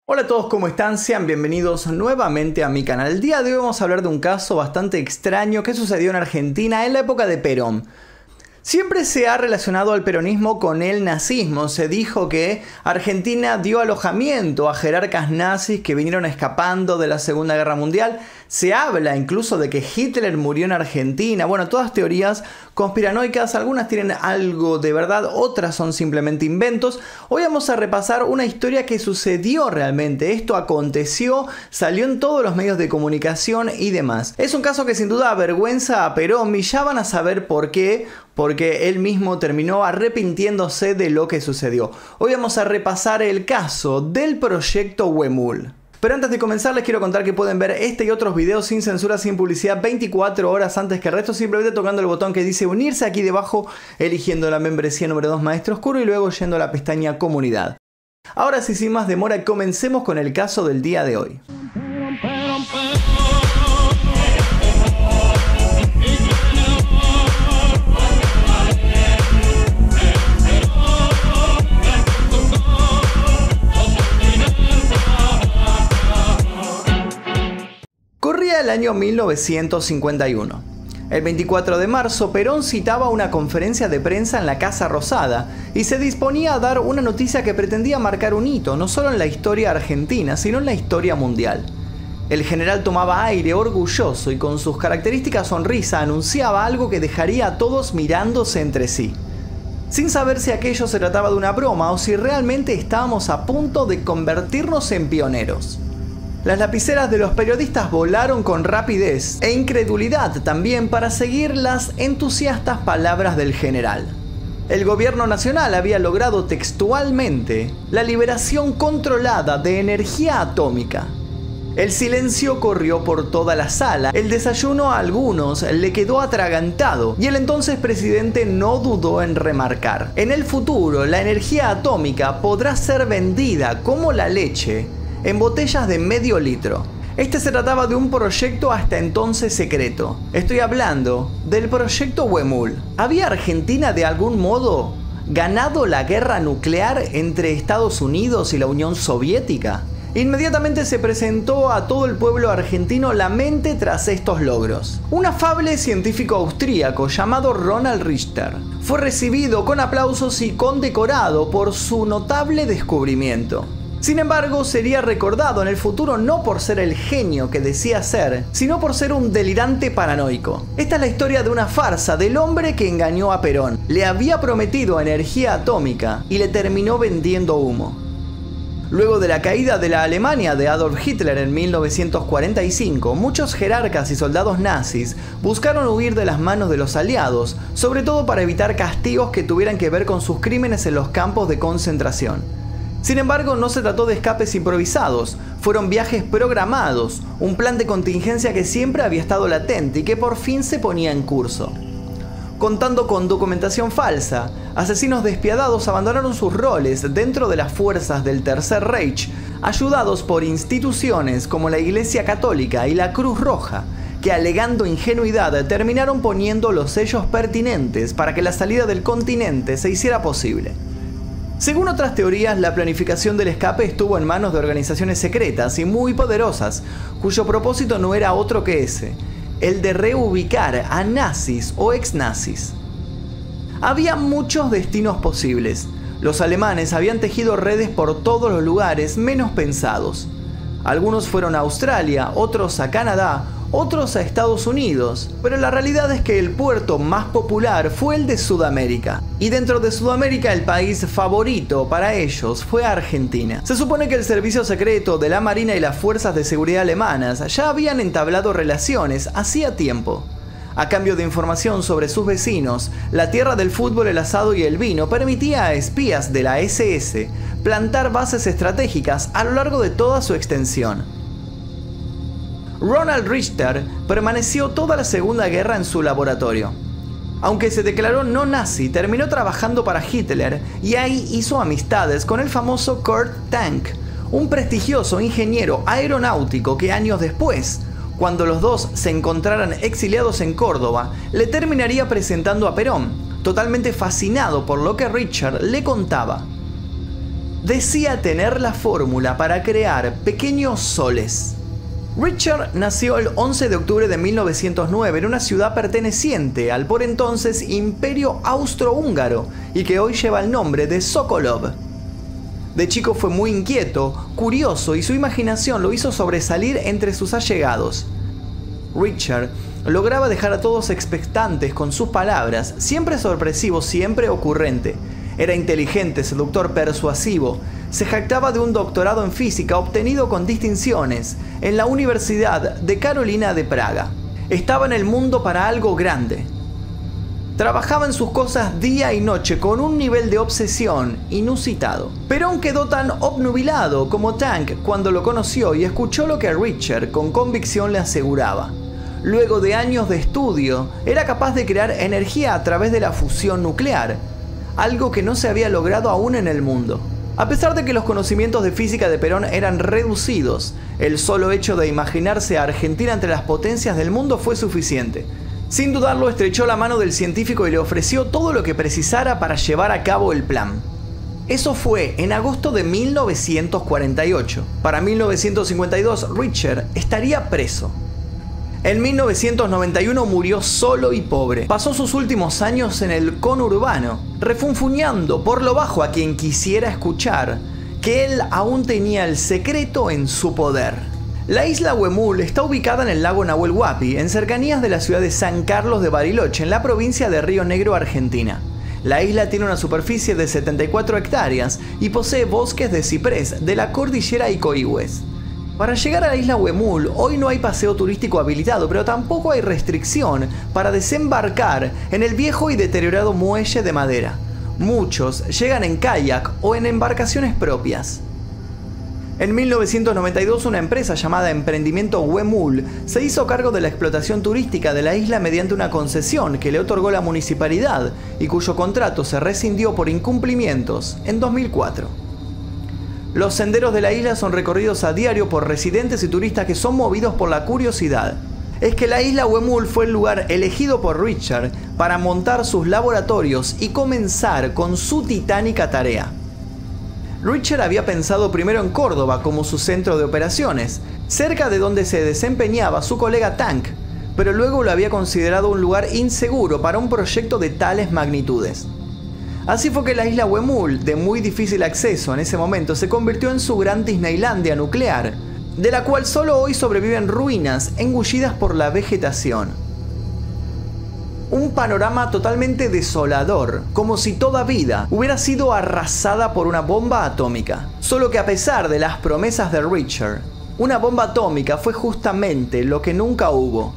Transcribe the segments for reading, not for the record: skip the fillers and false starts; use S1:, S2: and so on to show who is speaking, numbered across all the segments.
S1: Hola a todos, ¿cómo están? Sean bienvenidos nuevamente a mi canal. El día de hoy vamos a hablar de un caso bastante extraño que sucedió en Argentina en la época de Perón. Siempre se ha relacionado al peronismo con el nazismo. Se dijo que Argentina dio alojamiento a jerarcas nazis que vinieron escapando de la Segunda Guerra Mundial. Se habla incluso de que Hitler murió en Argentina. Bueno, todas teorías conspiranoicas, algunas tienen algo de verdad, otras son simplemente inventos. Hoy vamos a repasar una historia que sucedió realmente. Esto aconteció, salió en todos los medios de comunicación y demás. Es un caso que sin duda avergüenza a Perón y ya van a saber por qué. Porque él mismo terminó arrepintiéndose de lo que sucedió. Hoy vamos a repasar el caso del proyecto Huemul. Pero antes de comenzar les quiero contar que pueden ver este y otros videos sin censura, sin publicidad, 24 horas antes que el resto, simplemente tocando el botón que dice unirse aquí debajo, eligiendo la membresía número 2 Maestro Oscuro y luego yendo a la pestaña Comunidad. Ahora sí, sin más demora, comencemos con el caso del día de hoy. Corría el año 1951. El 24 de marzo, Perón citaba una conferencia de prensa en la Casa Rosada y se disponía a dar una noticia que pretendía marcar un hito, no solo en la historia argentina, sino en la historia mundial. El general tomaba aire orgulloso y con sus características sonrisa anunciaba algo que dejaría a todos mirándose entre sí, sin saber si aquello se trataba de una broma o si realmente estábamos a punto de convertirnos en pioneros. Las lapiceras de los periodistas volaron con rapidez e incredulidad también para seguir las entusiastas palabras del general. El gobierno nacional había logrado textualmente la liberación controlada de energía atómica. El silencio corrió por toda la sala, el desayuno a algunos le quedó atragantado y el entonces presidente no dudó en remarcar: en el futuro la energía atómica podrá ser vendida como la leche en botellas de medio litro. Este se trataba de un proyecto hasta entonces secreto. Estoy hablando del proyecto Huemul. ¿Había Argentina de algún modo ganado la guerra nuclear entre Estados Unidos y la Unión Soviética? Inmediatamente se presentó a todo el pueblo argentino la mente tras estos logros. Un afable científico austríaco llamado Ronald Richter fue recibido con aplausos y condecorado por su notable descubrimiento. Sin embargo, sería recordado en el futuro no por ser el genio que decía ser, sino por ser un delirante paranoico. Esta es la historia de una farsa del hombre que engañó a Perón. Le había prometido energía atómica y le terminó vendiendo humo. Luego de la caída de la Alemania de Adolf Hitler en 1945, muchos jerarcas y soldados nazis buscaron huir de las manos de los aliados, sobre todo para evitar castigos que tuvieran que ver con sus crímenes en los campos de concentración. Sin embargo, no se trató de escapes improvisados, fueron viajes programados, un plan de contingencia que siempre había estado latente y que por fin se ponía en curso. Contando con documentación falsa, asesinos despiadados abandonaron sus roles dentro de las fuerzas del Tercer Reich, ayudados por instituciones como la Iglesia Católica y la Cruz Roja, que alegando ingenuidad terminaron poniendo los sellos pertinentes para que la salida del continente se hiciera posible. Según otras teorías, la planificación del escape estuvo en manos de organizaciones secretas y muy poderosas, cuyo propósito no era otro que ese: el de reubicar a nazis o ex-nazis. Había muchos destinos posibles. Los alemanes habían tejido redes por todos los lugares menos pensados. Algunos fueron a Australia, otros a Canadá, otros a Estados Unidos, pero la realidad es que el puerto más popular fue el de Sudamérica. Y dentro de Sudamérica el país favorito para ellos fue Argentina. Se supone que el servicio secreto de la Marina y las fuerzas de seguridad alemanas ya habían entablado relaciones hacía tiempo. A cambio de información sobre sus vecinos, la tierra del fútbol, el asado y el vino permitía a espías de la SS plantar bases estratégicas a lo largo de toda su extensión. Ronald Richter permaneció toda la Segunda Guerra en su laboratorio. Aunque se declaró no nazi, terminó trabajando para Hitler y ahí hizo amistades con el famoso Kurt Tank, un prestigioso ingeniero aeronáutico que años después, cuando los dos se encontraran exiliados en Córdoba, le terminaría presentando a Perón, totalmente fascinado por lo que Richter le contaba. decía tener la fórmula para crear pequeños soles. Richard nació el 11 de octubre de 1909 en una ciudad perteneciente al por entonces Imperio Austrohúngaro y que hoy lleva el nombre de Sokolov. De chico fue muy inquieto, curioso y su imaginación lo hizo sobresalir entre sus allegados. Richard lograba dejar a todos expectantes con sus palabras, siempre sorpresivo, siempre ocurrente. Era inteligente, seductor, persuasivo. Se jactaba de un doctorado en física obtenido con distinciones en la Universidad de Carolina de Praga. Estaba en el mundo para algo grande. Trabajaba en sus cosas día y noche con un nivel de obsesión inusitado. Perón quedó tan obnubilado como Tank cuando lo conoció y escuchó lo que Richard con convicción le aseguraba. Luego de años de estudio, era capaz de crear energía a través de la fusión nuclear, algo que no se había logrado aún en el mundo. A pesar de que los conocimientos de física de Perón eran reducidos, el solo hecho de imaginarse a Argentina entre las potencias del mundo fue suficiente. Sin dudarlo, estrechó la mano del científico y le ofreció todo lo que precisara para llevar a cabo el plan. Eso fue en agosto de 1948. Para 1952, Richard estaría preso. En 1991 murió solo y pobre. Pasó sus últimos años en el conurbano, refunfuñando por lo bajo a quien quisiera escuchar que él aún tenía el secreto en su poder. La isla Huemul está ubicada en el lago Nahuel Huapi, en cercanías de la ciudad de San Carlos de Bariloche, en la provincia de Río Negro, Argentina. La isla tiene una superficie de 74 hectáreas y posee bosques de ciprés de la cordillera Icoihües. Para llegar a la isla Huemul, hoy no hay paseo turístico habilitado, pero tampoco hay restricción para desembarcar en el viejo y deteriorado muelle de madera. Muchos llegan en kayak o en embarcaciones propias. En 1992, una empresa llamada Emprendimiento Huemul se hizo cargo de la explotación turística de la isla mediante una concesión que le otorgó la municipalidad y cuyo contrato se rescindió por incumplimientos en 2004. Los senderos de la isla son recorridos a diario por residentes y turistas que son movidos por la curiosidad. Es que la isla Huemul fue el lugar elegido por Richard para montar sus laboratorios y comenzar con su titánica tarea. Richard había pensado primero en Córdoba como su centro de operaciones, cerca de donde se desempeñaba su colega Tank, pero luego lo había considerado un lugar inseguro para un proyecto de tales magnitudes. Así fue que la isla Huemul, de muy difícil acceso en ese momento, se convirtió en su gran Disneylandia nuclear, de la cual solo hoy sobreviven ruinas engullidas por la vegetación. Un panorama totalmente desolador, como si toda vida hubiera sido arrasada por una bomba atómica. Solo que a pesar de las promesas de Richard, una bomba atómica fue justamente lo que nunca hubo.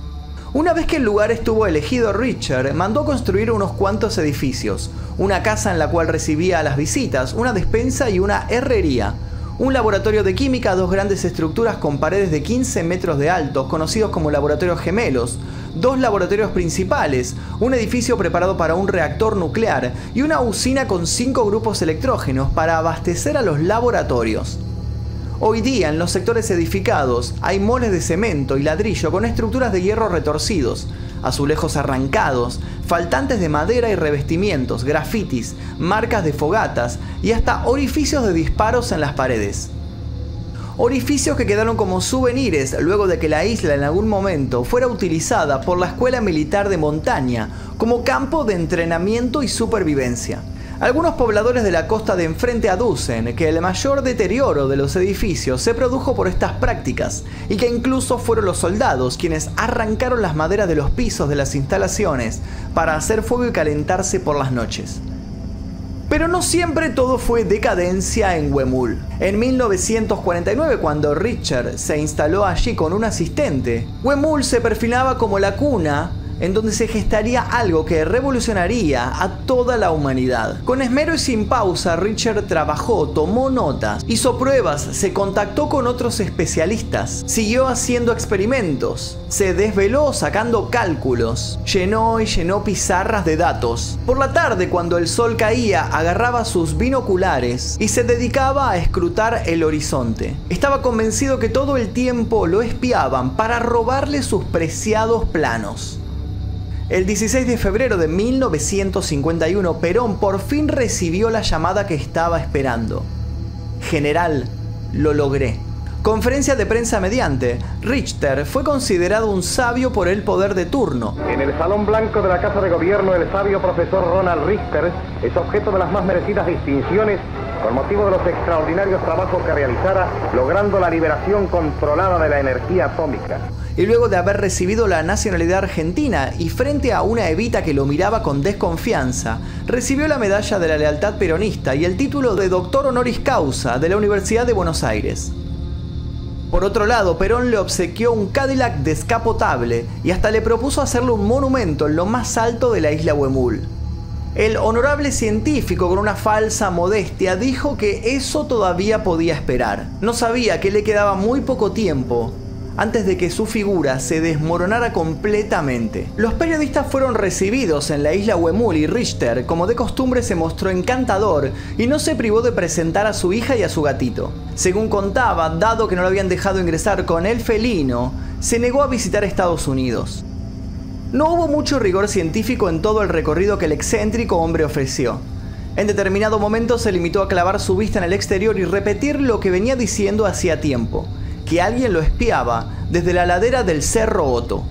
S1: Una vez que el lugar estuvo elegido, Richard mandó construir unos cuantos edificios, una casa en la cual recibía a las visitas, una despensa y una herrería, un laboratorio de química, dos grandes estructuras con paredes de 15 metros de alto, conocidos como laboratorios gemelos, dos laboratorios principales, un edificio preparado para un reactor nuclear y una usina con 5 grupos electrógenos para abastecer a los laboratorios. Hoy día en los sectores edificados hay moles de cemento y ladrillo con estructuras de hierro retorcidos, azulejos arrancados, faltantes de madera y revestimientos, grafitis, marcas de fogatas y hasta orificios de disparos en las paredes. Orificios que quedaron como souvenirs luego de que la isla en algún momento fuera utilizada por la Escuela Militar de Montaña como campo de entrenamiento y supervivencia. Algunos pobladores de la costa de enfrente aducen que el mayor deterioro de los edificios se produjo por estas prácticas y que incluso fueron los soldados quienes arrancaron las maderas de los pisos de las instalaciones para hacer fuego y calentarse por las noches. Pero no siempre todo fue decadencia en Huemul. En 1949, cuando Richard se instaló allí con un asistente, Huemul se perfilaba como la cuna en donde se gestaría algo que revolucionaría a toda la humanidad. Con esmero y sin pausa, Richard trabajó, tomó notas, hizo pruebas, se contactó con otros especialistas, siguió haciendo experimentos, se desveló sacando cálculos, llenó y llenó pizarras de datos. Por la tarde, cuando el sol caía, agarraba sus binoculares y se dedicaba a escrutar el horizonte. Estaba convencido que todo el tiempo lo espiaban para robarle sus preciados planos. El 16 de febrero de 1951, Perón por fin recibió la llamada que estaba esperando. General, lo logré. Conferencia de prensa mediante, Richter fue considerado un sabio por el poder de turno.
S2: En el Salón Blanco de la Casa de Gobierno, el sabio profesor Ronald Richter es objeto de las más merecidas distinciones con motivo de los extraordinarios trabajos que realizara, logrando la liberación controlada de la energía atómica.
S1: Y luego de haber recibido la nacionalidad argentina y frente a una Evita que lo miraba con desconfianza, recibió la medalla de la lealtad peronista y el título de doctor honoris causa de la Universidad de Buenos Aires. Por otro lado, Perón le obsequió un Cadillac descapotable y hasta le propuso hacerle un monumento en lo más alto de la isla Huemul. El honorable científico, con una falsa modestia, dijo que eso todavía podía esperar. No sabía que le quedaba muy poco tiempo antes de que su figura se desmoronara completamente. Los periodistas fueron recibidos en la isla Huemul y Richter, como de costumbre, se mostró encantador y no se privó de presentar a su hija y a su gatito. Según contaba, dado que no lo habían dejado ingresar con el felino, se negó a visitar Estados Unidos. No hubo mucho rigor científico en todo el recorrido que el excéntrico hombre ofreció. En determinado momento se limitó a clavar su vista en el exterior y repetir lo que venía diciendo hacía tiempo, que alguien lo espiaba desde la ladera del Cerro Otto.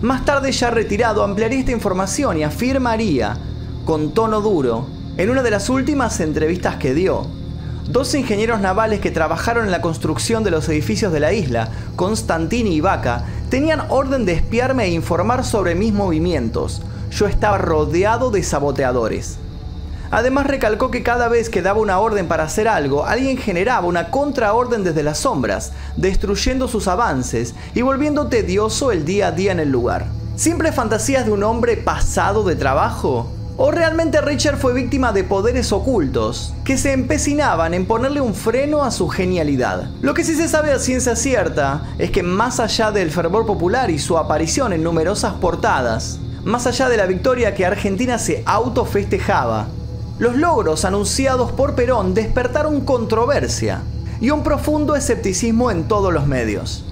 S1: Más tarde, ya retirado, ampliaría esta información y afirmaría, con tono duro, en una de las últimas entrevistas que dio: dos ingenieros navales que trabajaron en la construcción de los edificios de la isla, Constantini y Vaca, tenían orden de espiarme e informar sobre mis movimientos. Yo estaba rodeado de saboteadores. Además, recalcó que cada vez que daba una orden para hacer algo, alguien generaba una contraorden desde las sombras, destruyendo sus avances y volviendo tedioso el día a día en el lugar. ¿Simples fantasías de un hombre pasado de trabajo? ¿O realmente Richter fue víctima de poderes ocultos que se empecinaban en ponerle un freno a su genialidad? Lo que sí se sabe a ciencia cierta es que, más allá del fervor popular y su aparición en numerosas portadas, más allá de la victoria que Argentina se autofestejaba, los logros anunciados por Perón despertaron controversia y un profundo escepticismo en todos los medios.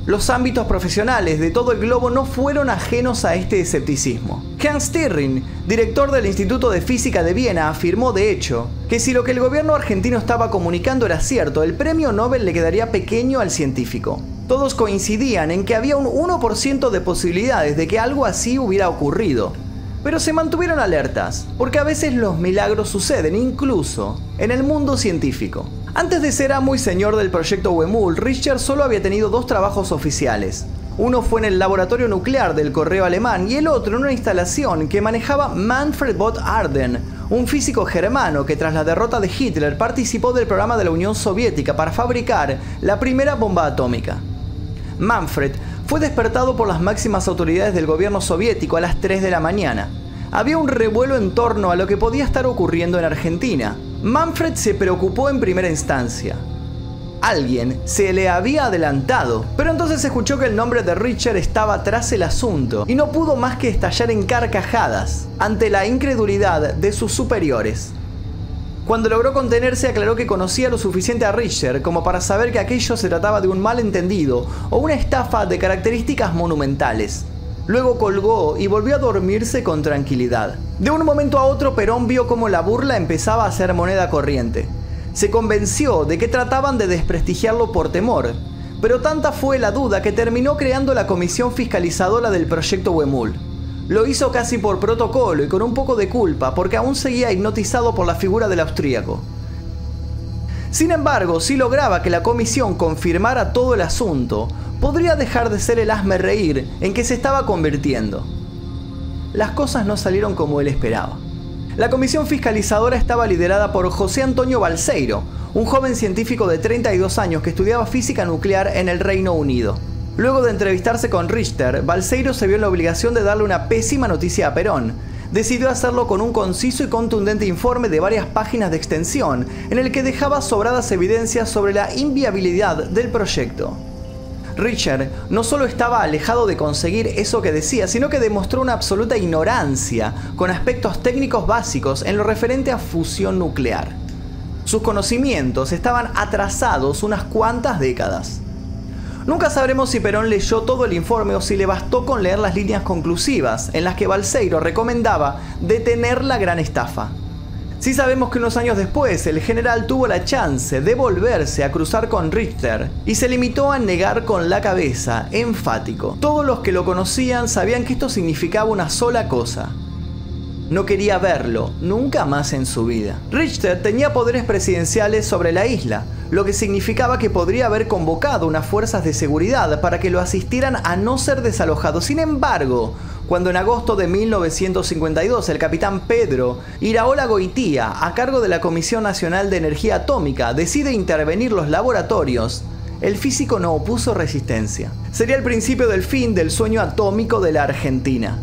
S1: Los ámbitos profesionales de todo el globo no fueron ajenos a este escepticismo. Hans Stirring, director del Instituto de Física de Viena, afirmó de hecho que si lo que el gobierno argentino estaba comunicando era cierto, el premio Nobel le quedaría pequeño al científico. Todos coincidían en que había un 1% de posibilidades de que algo así hubiera ocurrido. Pero se mantuvieron alertas, porque a veces los milagros suceden incluso en el mundo científico. Antes de ser amo y señor del proyecto Huemul, Richter solo había tenido dos trabajos oficiales. Uno fue en el laboratorio nuclear del Correo Alemán y el otro en una instalación que manejaba Manfred von Ardern, un físico germano que tras la derrota de Hitler participó del programa de la Unión Soviética para fabricar la primera bomba atómica. Manfred fue despertado por las máximas autoridades del gobierno soviético a las 3 de la mañana. Había un revuelo en torno a lo que podía estar ocurriendo en Argentina. Manfred se preocupó en primera instancia. Alguien se le había adelantado, pero entonces escuchó que el nombre de Richter estaba tras el asunto y no pudo más que estallar en carcajadas ante la incredulidad de sus superiores. Cuando logró contenerse, aclaró que conocía lo suficiente a Richter como para saber que aquello se trataba de un malentendido o una estafa de características monumentales. Luego colgó y volvió a dormirse con tranquilidad. De un momento a otro, Perón vio cómo la burla empezaba a ser moneda corriente. Se convenció de que trataban de desprestigiarlo por temor, pero tanta fue la duda que terminó creando la comisión fiscalizadora del proyecto Huemul. Lo hizo casi por protocolo y con un poco de culpa, porque aún seguía hipnotizado por la figura del austríaco. Sin embargo, si lograba que la comisión confirmara todo el asunto, podría dejar de ser el hazmerreír en que se estaba convirtiendo. Las cosas no salieron como él esperaba. La comisión fiscalizadora estaba liderada por José Antonio Balseiro, un joven científico de 32 años que estudiaba física nuclear en el Reino Unido. Luego de entrevistarse con Richter, Balseiro se vio en la obligación de darle una pésima noticia a Perón. Decidió hacerlo con un conciso y contundente informe de varias páginas de extensión, en el que dejaba sobradas evidencias sobre la inviabilidad del proyecto. Richter no solo estaba alejado de conseguir eso que decía, sino que demostró una absoluta ignorancia con aspectos técnicos básicos en lo referente a fusión nuclear. Sus conocimientos estaban atrasados unas cuantas décadas. Nunca sabremos si Perón leyó todo el informe o si le bastó con leer las líneas conclusivas en las que Balseiro recomendaba detener la gran estafa. Sí sabemos que unos años después el general tuvo la chance de volverse a cruzar con Richter y se limitó a negar con la cabeza, enfático. Todos los que lo conocían sabían que esto significaba una sola cosa: no quería verlo nunca más en su vida. Richter tenía poderes presidenciales sobre la isla, lo que significaba que podría haber convocado unas fuerzas de seguridad para que lo asistieran a no ser desalojado. Sin embargo, cuando en agosto de 1952 el capitán Pedro Iraola Goitía, a cargo de la Comisión Nacional de Energía Atómica, decide intervenir los laboratorios, el físico no opuso resistencia. Sería el principio del fin del sueño atómico de la Argentina.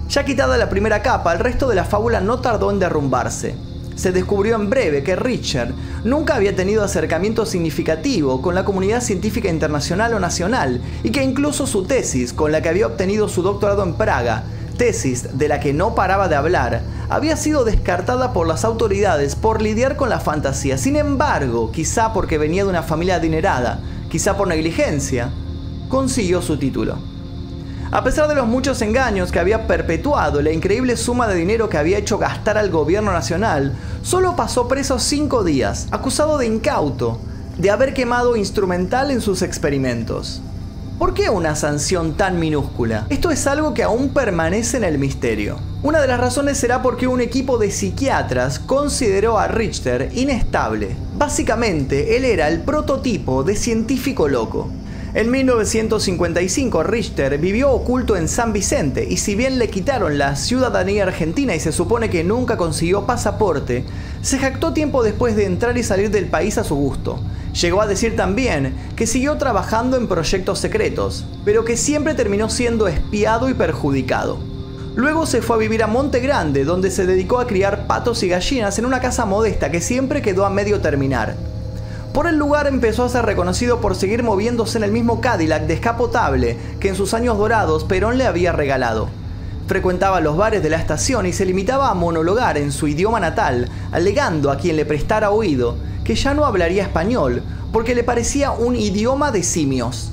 S1: Ya quitada la primera capa, el resto de la fábula no tardó en derrumbarse. Se descubrió en breve que Richter nunca había tenido acercamiento significativo con la comunidad científica internacional o nacional, y que incluso su tesis, con la que había obtenido su doctorado en Praga, tesis de la que no paraba de hablar, había sido descartada por las autoridades por lidiar con la fantasía. Sin embargo, quizá porque venía de una familia adinerada, quizá por negligencia, consiguió su título. A pesar de los muchos engaños que había perpetuado, la increíble suma de dinero que había hecho gastar al gobierno nacional, solo pasó preso 5 días, acusado de incauto, de haber quemado instrumental en sus experimentos. ¿Por qué una sanción tan minúscula? Esto es algo que aún permanece en el misterio. Una de las razones será porque un equipo de psiquiatras consideró a Richter inestable. Básicamente, él era el prototipo de científico loco. En 1955 Richter vivió oculto en San Vicente, y si bien le quitaron la ciudadanía argentina y se supone que nunca consiguió pasaporte, se jactó tiempo después de entrar y salir del país a su gusto. Llegó a decir también que siguió trabajando en proyectos secretos, pero que siempre terminó siendo espiado y perjudicado. Luego se fue a vivir a Monte Grande, donde se dedicó a criar patos y gallinas en una casa modesta que siempre quedó a medio terminar. Por el lugar empezó a ser reconocido por seguir moviéndose en el mismo Cadillac descapotable que en sus años dorados Perón le había regalado. Frecuentaba los bares de la estación y se limitaba a monologar en su idioma natal, alegando a quien le prestara oído que ya no hablaría español porque le parecía un idioma de simios.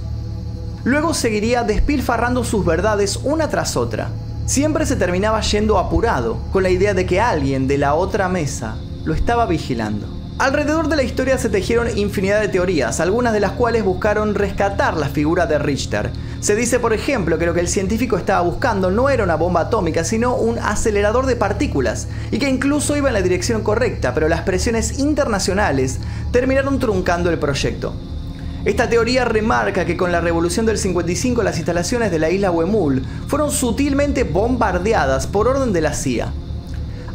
S1: Luego seguiría despilfarrando sus verdades una tras otra. Siempre se terminaba yendo apurado, con la idea de que alguien de la otra mesa lo estaba vigilando. Alrededor de la historia se tejieron infinidad de teorías, algunas de las cuales buscaron rescatar la figura de Richter. Se dice, por ejemplo, que lo que el científico estaba buscando no era una bomba atómica, sino un acelerador de partículas, y que incluso iba en la dirección correcta, pero las presiones internacionales terminaron truncando el proyecto. Esta teoría remarca que con la revolución del 55 las instalaciones de la isla Huemul fueron sutilmente bombardeadas por orden de la CIA.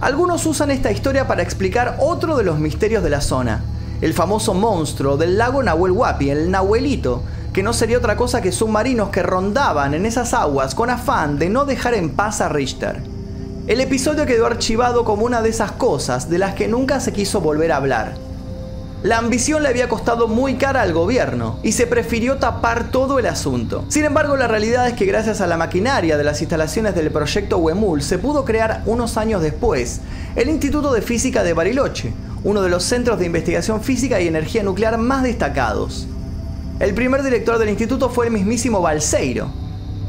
S1: Algunos usan esta historia para explicar otro de los misterios de la zona, el famoso monstruo del lago Nahuel Huapi, el Nahuelito, que no sería otra cosa que submarinos que rondaban en esas aguas con afán de no dejar en paz a Richter. El episodio quedó archivado como una de esas cosas de las que nunca se quiso volver a hablar. La ambición le había costado muy cara al gobierno y se prefirió tapar todo el asunto. Sin embargo, la realidad es que gracias a la maquinaria de las instalaciones del proyecto Huemul se pudo crear unos años después el Instituto de Física de Bariloche, uno de los centros de investigación física y energía nuclear más destacados. El primer director del instituto fue el mismísimo Balseiro.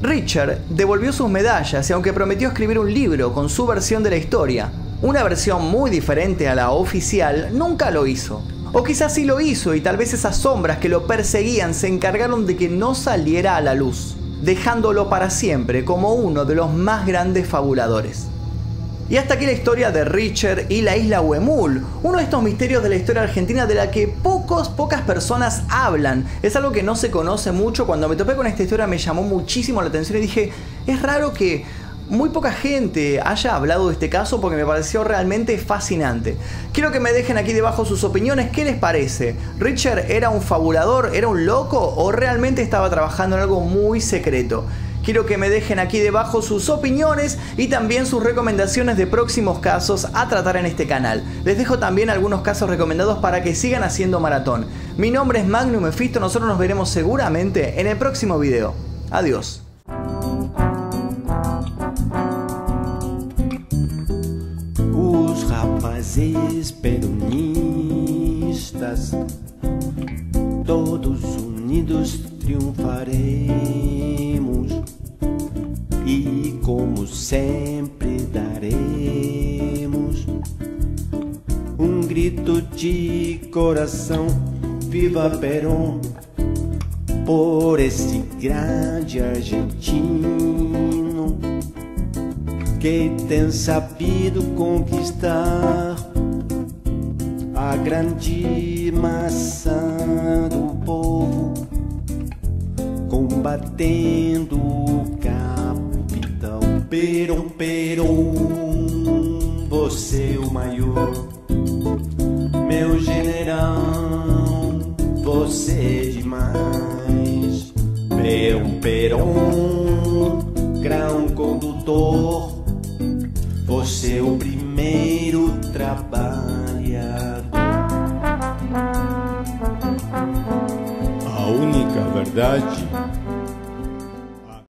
S1: Richter devolvió sus medallas y aunque prometió escribir un libro con su versión de la historia, una versión muy diferente a la oficial, nunca lo hizo. O quizás sí lo hizo y tal vez esas sombras que lo perseguían se encargaron de que no saliera a la luz, dejándolo para siempre como uno de los más grandes fabuladores. Y hasta aquí la historia de Richter y la isla Huemul, uno de estos misterios de la historia argentina de la que pocas personas hablan. Es algo que no se conoce mucho. Cuando me topé con esta historia me llamó muchísimo la atención y dije, es raro que muy poca gente haya hablado de este caso porque me pareció realmente fascinante. Quiero que me dejen aquí debajo sus opiniones. ¿Qué les parece? ¿Richter era un fabulador? ¿Era un loco? ¿O realmente estaba trabajando en algo muy secreto? Quiero que me dejen aquí debajo sus opiniones y también sus recomendaciones de próximos casos a tratar en este canal. Les dejo también algunos casos recomendados para que sigan haciendo maratón. Mi nombre es Magnum Mephisto, nosotros nos veremos seguramente en el próximo video. Adiós.
S3: Os rapazes peronistas, todos unidos triunfaremos e como sempre daremos grito de coração, viva Perón, por esse grande argentino que tem sabido conquistar a grande massa do povo, combatendo o capital. Perón, Perón, você o maior, meu general, você é demais. Perón, Perón, grão condutor, você é o primeiro trabalhador.
S4: A única verdade